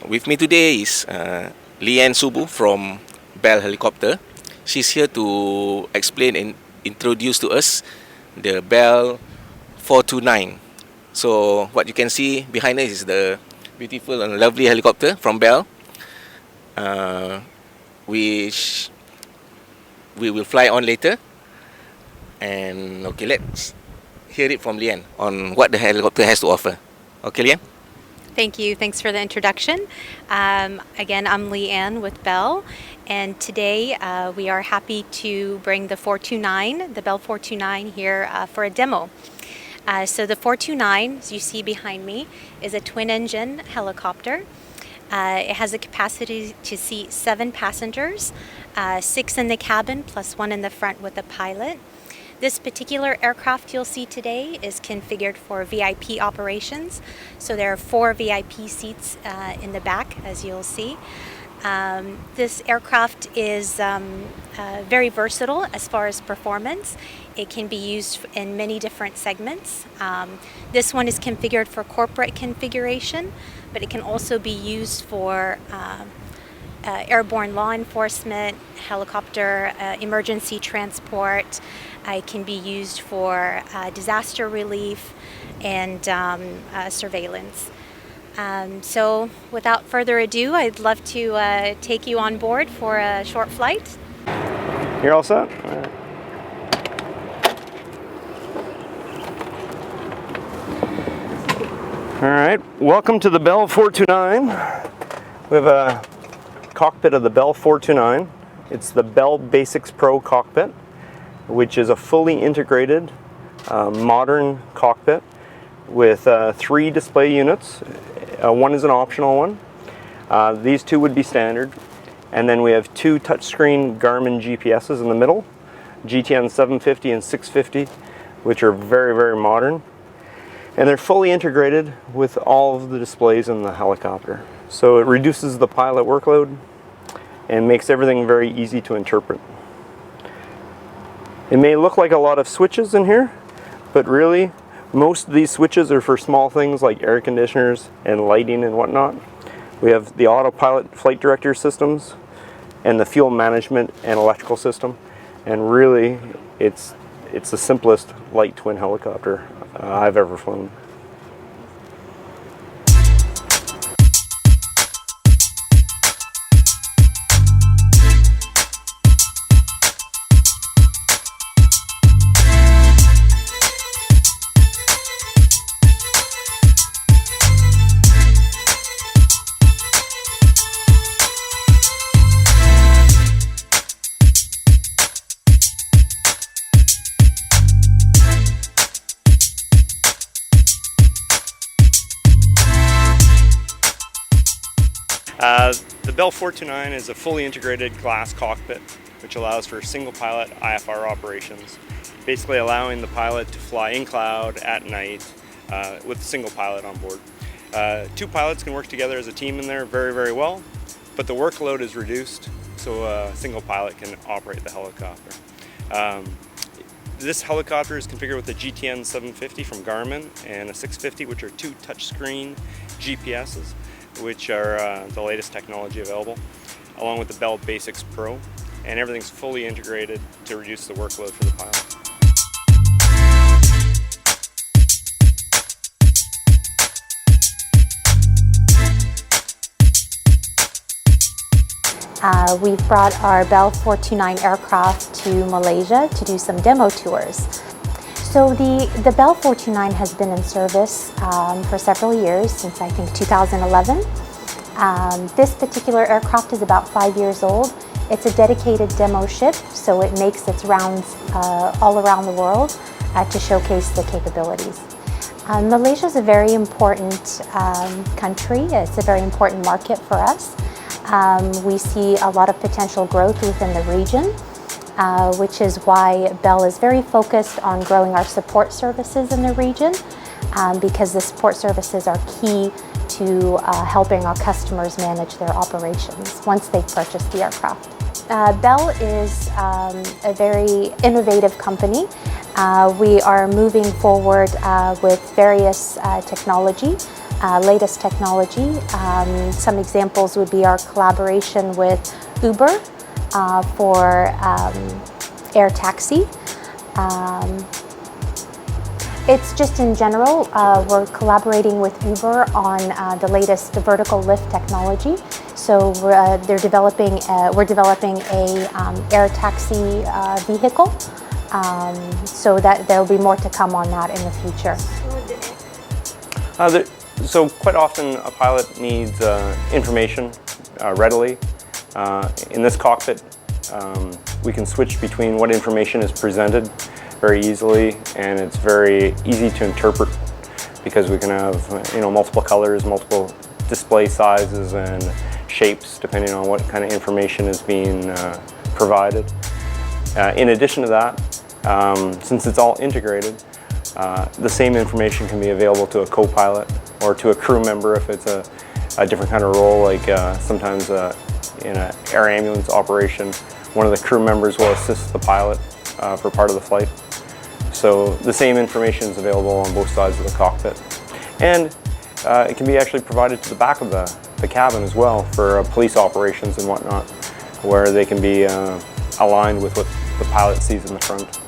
With me today is Leanne Subu from Bell Helicopter. She's here to explain and introduce to us the Bell 429. So what you can see behind us is the beautiful and lovely helicopter from Bell, which we will fly on later. And okay, let's hear it from Leanne on what the helicopter has to offer. Okay, Leanne? Thank you. Thanks for the introduction. Again, I'm Leanne with Bell, and today we are happy to bring the 429, the Bell 429 here for a demo. So the 429, as you see behind me, is a twin-engine helicopter. It has a capacity to seat 7 passengers, 6 in the cabin plus 1 in the front with a pilot. This particular aircraft you'll see today is configured for VIP operations. So there are 4 VIP seats in the back, as you'll see. This aircraft is very versatile as far as performance. It can be used in many different segments. This one is configured for corporate configuration, but it can also be used for airborne law enforcement, helicopter emergency transport. It can be used for disaster relief and surveillance. So without further ado, I'd love to take you on board for a short flight. You're all set? All right, welcome to the Bell 429. We have a cockpit of the Bell 429. It's the Bell Basics Pro cockpit, which is a fully integrated modern cockpit with 3 display units. One is an optional one. These 2 would be standard. And then we have 2 touchscreen Garmin GPSs in the middle, GTN 750 and 650, which are very, very modern. And they're fully integrated with all of the displays in the helicopter. So it reduces the pilot workload and makes everything very easy to interpret. It may look like a lot of switches in here, but really most of these switches are for small things like air conditioners and lighting and whatnot. We have the autopilot flight director systems and the fuel management and electrical system, and really it's the simplest light twin helicopter I've ever flown. The Bell 429 is a fully integrated glass cockpit, which allows for single pilot IFR operations, basically allowing the pilot to fly in cloud at night with a single pilot on board. 2 pilots can work together as a team in there very, very well, but the workload is reduced, so a single pilot can operate the helicopter. This helicopter is configured with a GTN 750 from Garmin and a 650, which are 2 touchscreen GPSs, which are the latest technology available, along with the Bell Basics Pro, and everything's fully integrated to reduce the workload for the pilot. We've brought our Bell 429 aircraft to Malaysia to do some demo tours. So the Bell 429 has been in service for several years, since I think 2011. This particular aircraft is about 5 years old. It's a dedicated demo ship, so it makes its rounds all around the world to showcase the capabilities. Malaysia is a very important country. It's a very important market for us. We see a lot of potential growth within the region, which is why Bell is very focused on growing our support services in the region, because the support services are key to helping our customers manage their operations once they've purchased the aircraft. Bell is a very innovative company. We are moving forward with various technology latest technology. Some examples would be our collaboration with Uber for air taxi. It's just in general, we're collaborating with Uber on the latest vertical lift technology. So we're developing a air taxi vehicle. So that there will be more to come on that in the future. So quite often a pilot needs information readily. In this cockpit, we can switch between what information is presented very easily, and it's very easy to interpret because we can have multiple colors, multiple display sizes and shapes depending on what kind of information is being provided. In addition to that, since it's all integrated, the same information can be available to a co-pilot or to a crew member if it's a different kind of role, like sometimes in an air ambulance operation, one of the crew members will assist the pilot for part of the flight. So the same information is available on both sides of the cockpit. And it can be actually provided to the back of the cabin as well for police operations and whatnot, where they can be aligned with what the pilot sees in the front.